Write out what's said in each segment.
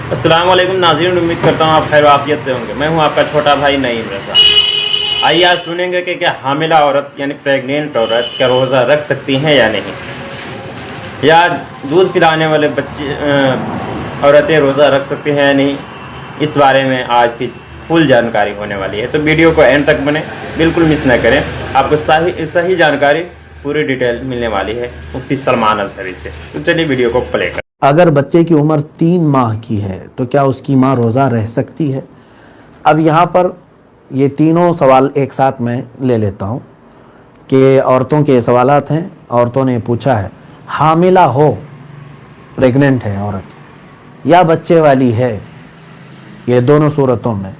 अस्सलाम वालेकुम नाज़रीन, उम्मीद करता हूँ आप खैर आफियत से होंगे। मैं हूँ आपका छोटा भाई नईम रज़ा। आइए आज सुनेंगे कि क्या हामिला औरत यानी प्रेग्नेंट औरत क्या रोज़ा रख सकती हैं या नहीं, या दूध पिलाने वाले बच्चे औरतें रोज़ा रख सकती हैं या नहीं। इस बारे में आज की फुल जानकारी होने वाली है, तो वीडियो को एंड तक बने, बिल्कुल मिस न करें। आपको सही जानकारी पूरी डिटेल मिलने वाली है मुफ्ती सलमान अज़हरी से। तो चलिए वीडियो को प्ले करें। अगर बच्चे की उम्र 3 माह की है तो क्या उसकी माँ रोज़ा रह सकती है? अब यहाँ पर ये तीनों सवाल एक साथ मैं ले लेता हूँ कि औरतों के सवालात हैं। औरतों ने पूछा है, हामिला हो, प्रेग्नेंट है औरत या बच्चे वाली है, ये दोनों सूरतों में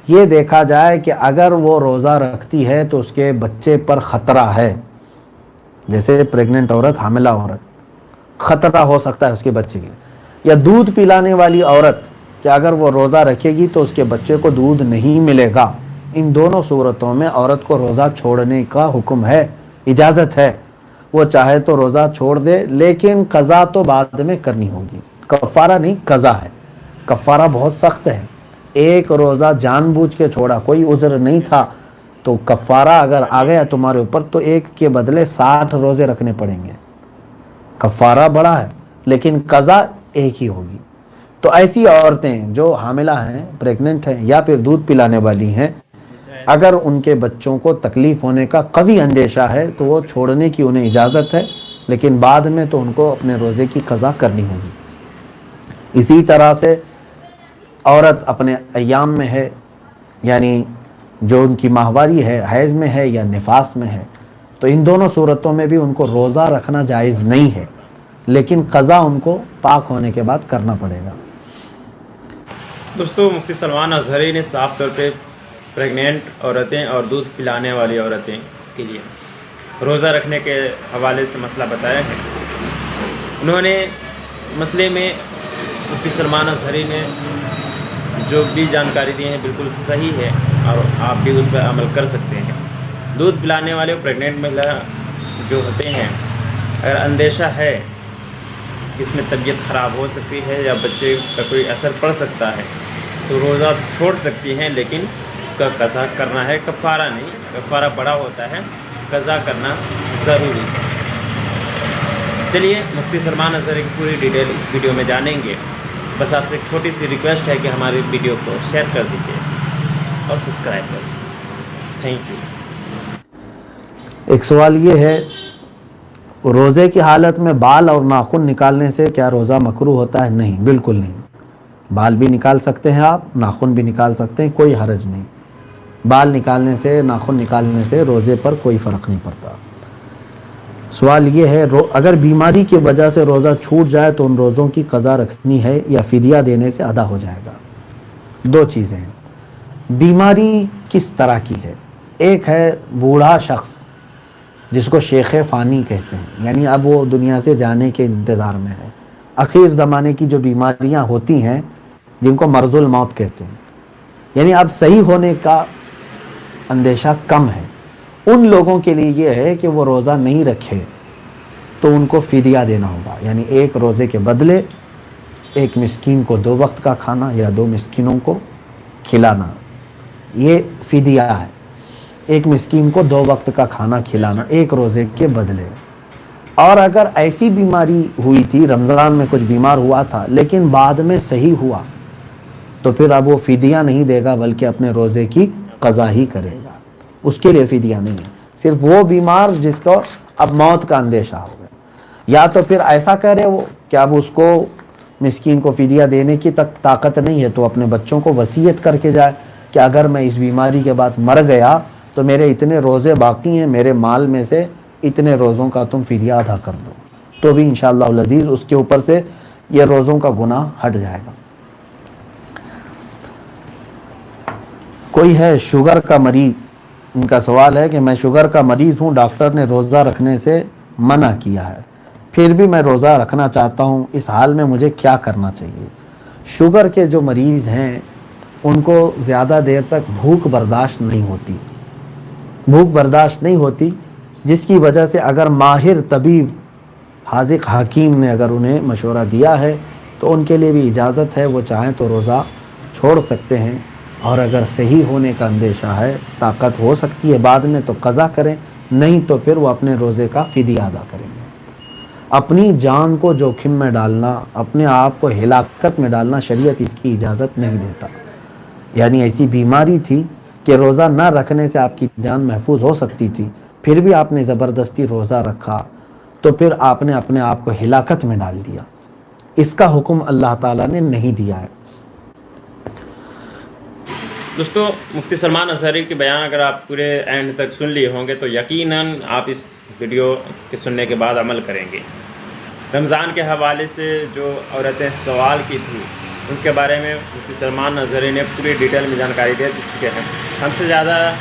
ये देखा जाए कि अगर वो रोज़ा रखती है तो उसके बच्चे पर ख़तरा है। जैसे प्रेग्नेंट औरत, हामिला औरत, ख़तरा हो सकता है उसके बच्चे के लिए। या दूध पिलाने वाली औरत कि अगर वो रोज़ा रखेगी तो उसके बच्चे को दूध नहीं मिलेगा। इन दोनों सूरतों में औरत को रोज़ा छोड़ने का हुक्म है, इजाज़त है। वो चाहे तो रोज़ा छोड़ दे, लेकिन क़ज़ा तो बाद में करनी होगी। कफ़ारा नहीं, क़ज़ा है। कफ़ारा बहुत सख्त है। एक रोज़ा जानबूझ के छोड़ा, कोई उज़्र नहीं था, तो कफ़ारा अगर आ गया तुम्हारे ऊपर तो एक के बदले 60 रोज़े रखने पड़ेंगे। कफ़ारा बड़ा है लेकिन क़ज़ा एक ही होगी। तो ऐसी औरतें जो हामिला हैं, प्रेग्नेंट हैं या फिर दूध पिलाने वाली हैं, अगर उनके बच्चों को तकलीफ़ होने का कभी अंदेशा है तो वो छोड़ने की उन्हें इजाज़त है, लेकिन बाद में तो उनको अपने रोज़े की क़ज़ा करनी होगी। इसी तरह से औरत अपने अय्याम में है, यानी जो उनकी माहवारी है, हैज़ में है या निफास में है, तो इन दोनों सूरतों में भी उनको रोज़ा रखना जायज़ नहीं है, लेकिन क़ज़ा उनको पाक होने के बाद करना पड़ेगा। दोस्तों, मुफ्ती सलमान अज़हरी ने साफ तौर पे प्रेग्नेंट औरतें और दूध पिलाने वाली औरतें के लिए रोज़ा रखने के हवाले से मसला बताया है। उन्होंने मसले में मुफ्ती सलमान अज़हरी ने जो भी जानकारी दी है बिल्कुल सही है और आप भी उस पर अमल कर सकते हैं। दूध पिलाने वाले प्रेग्नेंट महिला जो होते हैं, अगर अंदेशा है कि इसमें तबीयत ख़राब हो सकती है या बच्चे का कोई असर पड़ सकता है, तो रोज़ा छोड़ सकती हैं, लेकिन उसका क़ज़ा करना है, कफ़ारा नहीं। कफ़ारा बड़ा होता है, क़ज़ा करना ज़रूरी है। चलिए मुफ्ती सलमान अज़हरी की पूरी डिटेल इस वीडियो में जानेंगे। बस आपसे एक छोटी सी रिक्वेस्ट है कि हमारी वीडियो को शेयर कर दीजिए और सब्सक्राइब कर दीजिए। Thank you. एक सवाल ये है, रोज़े की हालत में बाल और नाखून निकालने से क्या रोज़ा मकरूह होता है? नहीं, बिल्कुल नहीं। बाल भी निकाल सकते हैं आप, नाखून भी निकाल सकते हैं, कोई हरज नहीं। बाल निकालने से, नाखून निकालने से रोज़े पर कोई फ़र्क नहीं पड़ता। सवाल ये है, अगर बीमारी की वजह से रोज़ा छूट जाए तो उन रोज़ों की क़ज़ा रखनी है या फ़िदिया देने से अदा हो जाएगा? दो चीज़ें हैं। बीमारी किस तरह की है? एक है बूढ़ा शख्स जिसको शेख फ़ानी कहते हैं, यानी अब वो दुनिया से जाने के इंतज़ार में है। आखिर ज़माने की जो बीमारियां होती हैं जिनको मर्ज़ुल मौत कहते हैं, यानी अब सही होने का अंदेशा कम है, उन लोगों के लिए ये है कि वो रोज़ा नहीं रखे तो उनको फ़िदिया देना होगा। यानी एक रोज़े के बदले एक मिस्कीन को 2 वक्त का खाना या 2 मिस्कीनों को खिलाना, ये फ़िदिया है। एक मिस्कीन को 2 वक्त का खाना खिलाना एक रोज़े के बदले। और अगर ऐसी बीमारी हुई थी, रमज़ान में कुछ बीमार हुआ था लेकिन बाद में सही हुआ, तो फिर अब वो फ़िदिया नहीं देगा बल्कि अपने रोज़े की क़ज़ा ही करेगा। उसके लिए फ़िदिया नहीं है। सिर्फ वो बीमार जिसको अब मौत का अंदेशा हो गया, या तो फिर ऐसा करे वो कि अब उसको मिस्कीन को फ़िदिया देने की तक ताकत नहीं है, तो अपने बच्चों को वसीयत करके जाए कि अगर मैं इस बीमारी के बाद मर गया तो मेरे इतने रोज़े बाकी हैं, मेरे माल में से इतने रोज़ों का तुम फ़िदिया अदा कर दो, तो भी इंशाअल्लाह अज़ीज़ उसके ऊपर से ये रोज़ों का गुनाह हट जाएगा। कोई है शुगर का मरीज़, उनका सवाल है कि मैं शुगर का मरीज़ हूँ, डॉक्टर ने रोज़ा रखने से मना किया है, फिर भी मैं रोज़ा रखना चाहता हूँ, इस हाल में मुझे क्या करना चाहिए? शुगर के जो मरीज़ हैं उनको ज़्यादा देर तक भूख बर्दाश्त नहीं होती, जिसकी वजह से अगर माहिर तबीब हाज़िक हकीम ने अगर उन्हें मशवरा दिया है تو ان کے لیے بھی اجازت ہے، وہ چاہیں تو روزہ چھوڑ سکتے ہیں، اور اگر صحیح ہونے کا اندیشہ ہے، طاقت ہو سکتی ہے بعد میں، تو قضا کریں، نہیں تو پھر وہ اپنے روزے کا فدیہ ادا کریں گے۔ اپنی جان کو جوخم میں ڈالنا، اپنے آپ کو ہلاکت میں ڈالنا، شریعت اس کی اجازت نہیں دیتا۔ یعنی ایسی بیماری تھی کہ روزہ نہ رکھنے سے آپ کی جان محفوظ ہو سکتی تھی، پھر بھی آپ نے زبردستی روزہ رکھا، تو پھر آپ نے اپنے آپ کو ہلاکت میں ڈال دیا۔ اس کا حکم اللہ تعالیٰ نے نہیں دیا ہے۔ دوستو، مفتی سلمان اظہری کے بیان اگر آپ پورے اینڈ تک سن لیے ہوں گے تو یقیناً آپ اس ویڈیو کے سننے کے بعد عمل کریں گے۔ رمضان کے حوالے سے جو عورتیں سوال کی تھیں، اس کے بارے میں مفتی سلمان اظہری نے پوری ڈیٹیل میں جانکاری دے چکے ہیں۔ ہم سے زیادہ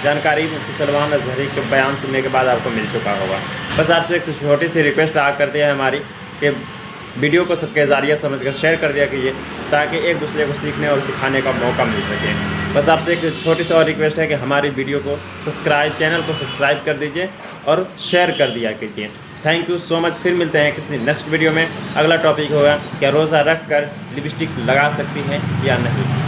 جانکاری مفتی سلمان اظہری کے بیان سننے کے بعد آپ کو مل چکا ہوگا۔ بس آپ سے ایک چھوٹی سی ریکویسٹ کرتے ہیں ہماری کہ ویڈیو کو صدقہ جاریہ سمجھ کر شیئر کر دیا کیجیے، تاکہ ایک دوسرے کو سیکھنے اور سکھانے کا موقع مل سکے۔ بس آپ سے ایک چھوٹی سی اور ریکویسٹ ہے کہ ہماری ویڈیو کو چینل کو سبسکرائب کر دیجیے اور شیئر کر دیا کیجیے۔ تھینک یو سو مچ۔ پھر ملتے ہیں کسی نیکسٹ ویڈیو میں۔ اگلا ٹاپک ہوگا، کیا روزہ رکھ کر لپسٹک لگا سکتی ہیں یا نہیں۔